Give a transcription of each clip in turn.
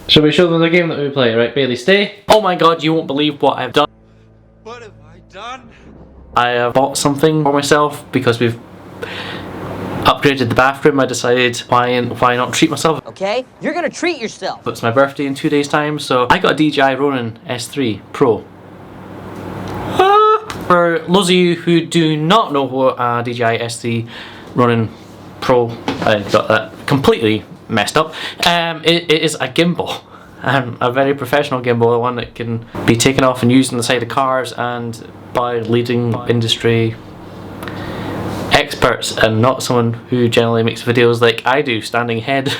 Shall we show them the game that we play? Right, Bailey, stay. Oh my god, you won't believe what I've done. What have I done? I have bought something for myself because we've upgraded the bathroom. I decided why not treat myself. Okay, you're gonna treat yourself. It's my birthday in 2 days time, so I got a DJI Ronin S3 Pro. For those of you who do not know what a DJI S3 Ronin Pro, I got that completely messed up. It is a gimbal, a very professional gimbal, one that can be taken off and used on the side of cars and by leading industry experts, and not someone who generally makes videos like I do, standing head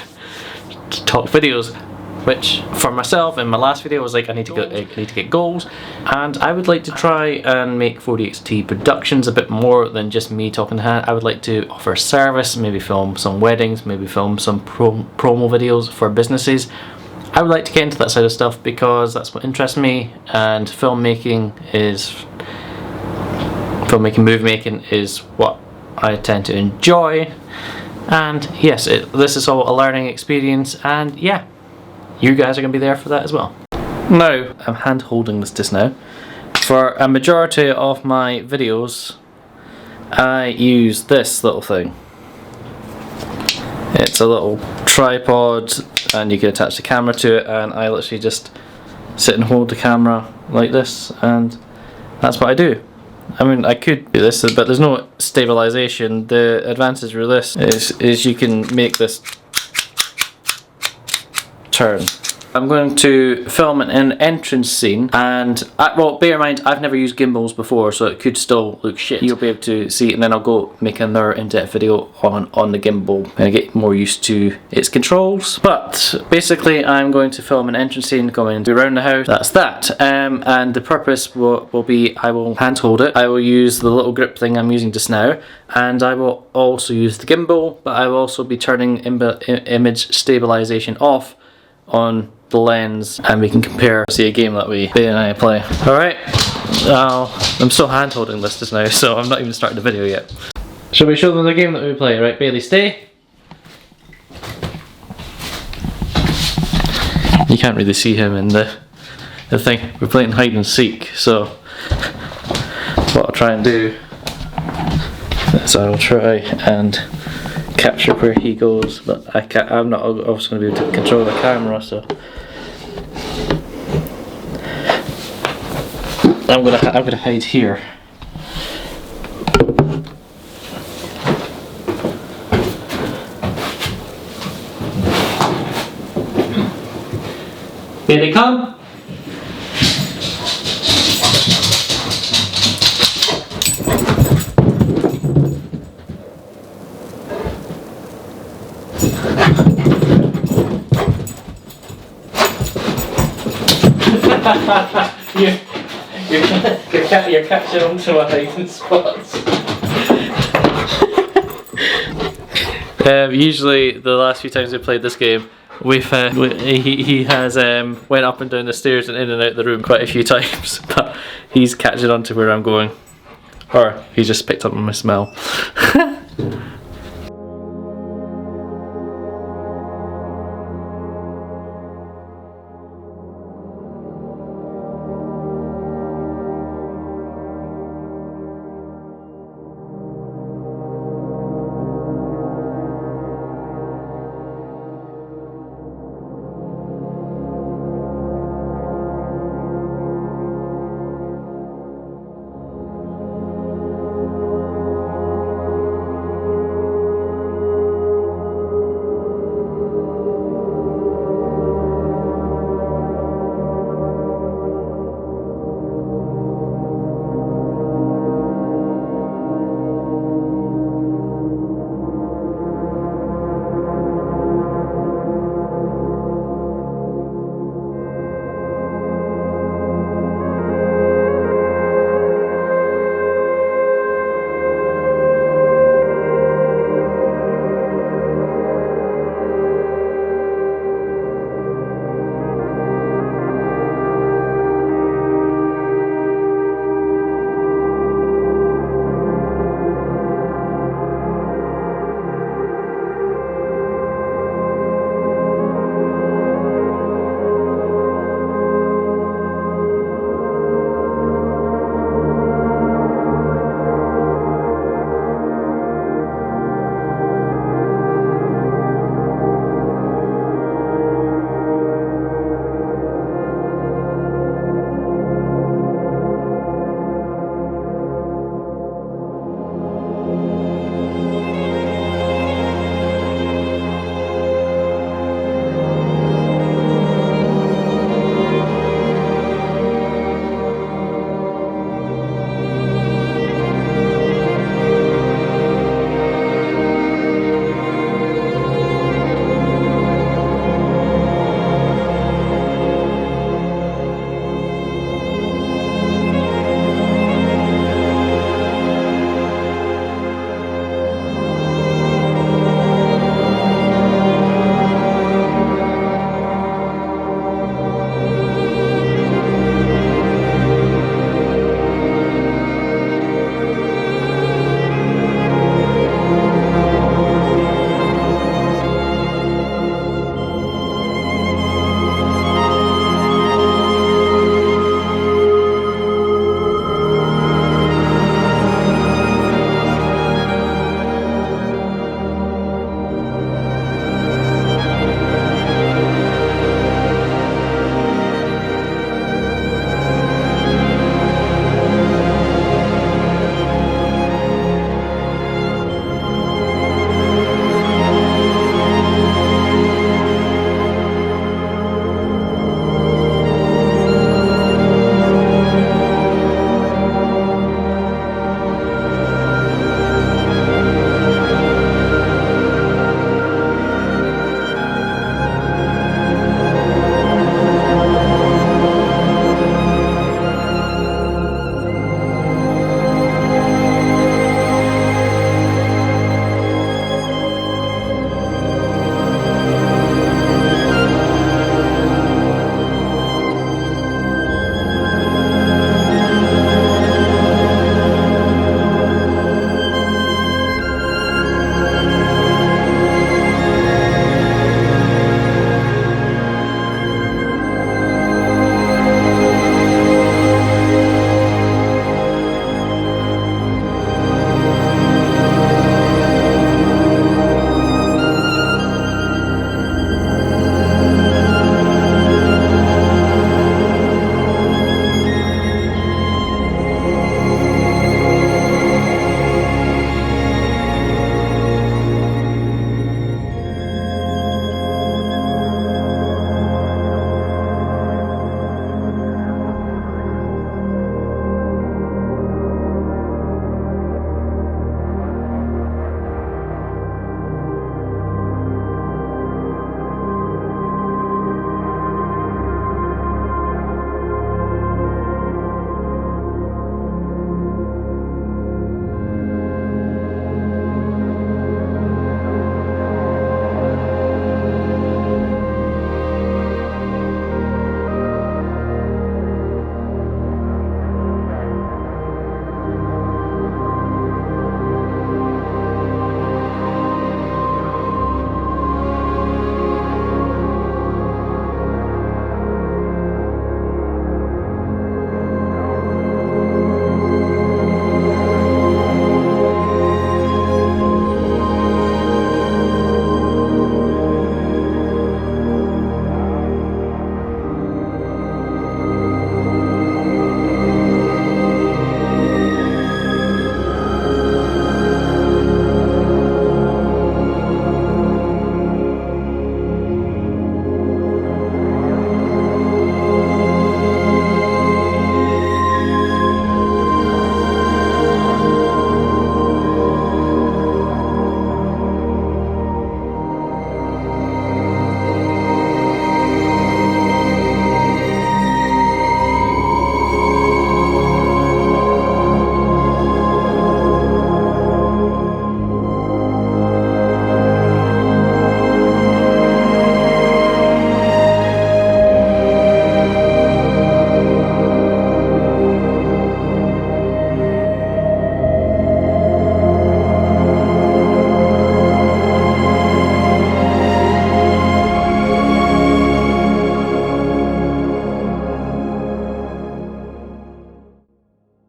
to talk videos. Which for myself in my last video was like I need to get goals, and I would like to try and make 4DXT productions a bit more than just me talking to hand. I would like to offer a service, maybe film some weddings, maybe film some promo videos for businesses. I would like to get into that side of stuff because that's what interests me, and filmmaking, movie making is what I tend to enjoy. And yes, this is all a learning experience, and yeah, you guys are going to be there for that as well. Now, I'm hand holding this just now. For a majority of my videos, I use this little thing. It's a little tripod and you can attach the camera to it, and I literally just sit and hold the camera like this, and that's what I do. I mean, I could do this, but there's no stabilization. The advantage with this is you can make this turn. I'm going to film an entrance scene, and well, bear in mind I've never used gimbals before, so it could still look shit. You'll be able to see it, and then I'll go make another in-depth video on the gimbal and get more used to its controls. But basically, I'm going to film an entrance scene going around the house. That's that. And the purpose will be I will hand hold it. I will use the little grip thing I'm using just now, and I will also use the gimbal. But I will also be turning image stabilization off on the lens, and we can compare, see a game that Bailey and I play. Alright, I'm still hand holding this just now, so I'm not even starting the video yet. Shall we show them the game that we play? Right, Bailey, stay. You can't really see him in the thing. We're playing hide and seek, so what I'll try and do is I'll try and capture where he goes, but I'm not also going to be able to control the camera, so I'm gonna hide here. Here they come. You're catching on to my hiding spots. Usually, the last few times we played this game, he has went up and down the stairs and in and out the room quite a few times, but he's catching on to where I'm going, or he just picked up on my smell.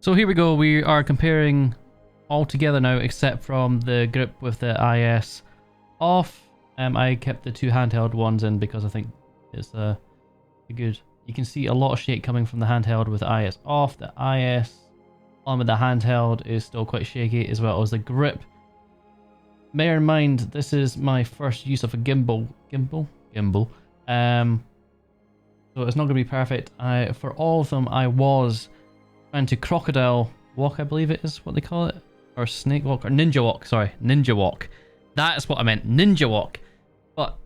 So here we go, we are comparing all together now except from the grip with the IS off. I kept the two handheld ones in because I think it's a good... You can see a lot of shake coming from the handheld with the IS off. The IS on with the handheld is still quite shaky, as well as the grip. Bear in mind, this is my first use of a gimbal. Gimbal. So it's not going to be perfect. For all of them, I was trying to crocodile walk, I believe it is what they call it. Or snake walk, or ninja walk, sorry. Ninja walk. That's what I meant, ninja walk. But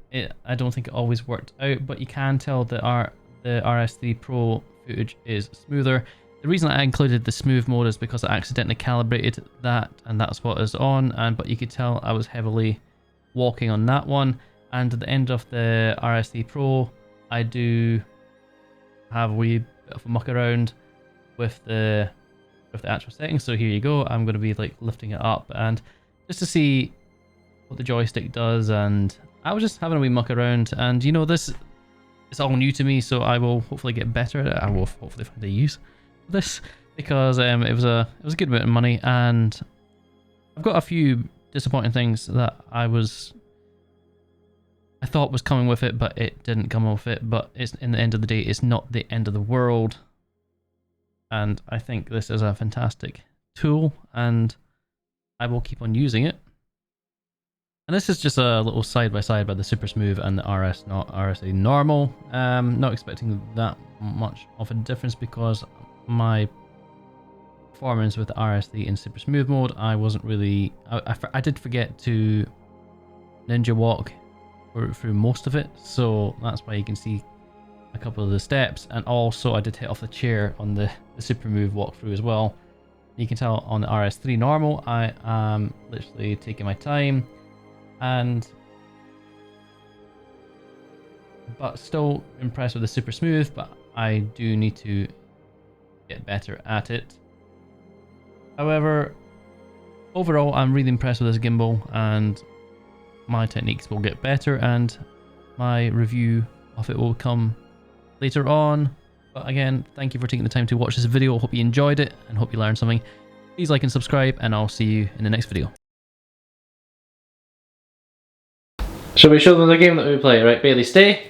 I don't think it always worked out, but you can tell that the RS3 Pro footage is smoother. The reason I included the smooth mode is because I accidentally calibrated that, and that's what is on. But you could tell I was heavily walking on that one. And at the end of the RS3 Pro, I do have a wee bit of a muck around with the actual settings. So here you go. I'm going to be like lifting it up and just to see what the joystick does. And I was just having a wee muck around, and you know, this is all new to me, so I will hopefully get better at it. I will hopefully find a use for this, because it was a good bit of money, and I've got a few disappointing things that I thought was coming with it, but it didn't come with it. But it's, in the end of the day, it's not the end of the world, and I think this is a fantastic tool, and I will keep on using it. And this is just a little side by side by the Super Smooth and the RSA normal. Not expecting that much of a difference, because my performance with the RS3 in Super Smooth mode, I wasn't really... I did forget to ninja walk through most of it, so that's why you can see a couple of the steps. And also I did hit off the chair on the Super Move walkthrough as well. You can tell on the RS3 normal, I am literally taking my time, but still impressed with the Super Smooth, but I do need to get better at it. However, overall, I'm really impressed with this gimbal, and my techniques will get better, and my review of it will come later on. But again, thank you for taking the time to watch this video. Hope you enjoyed it and hope you learned something. Please like and subscribe, and I'll see you in the next video. Shall we show them the game that we play? Right, Bailey, stay.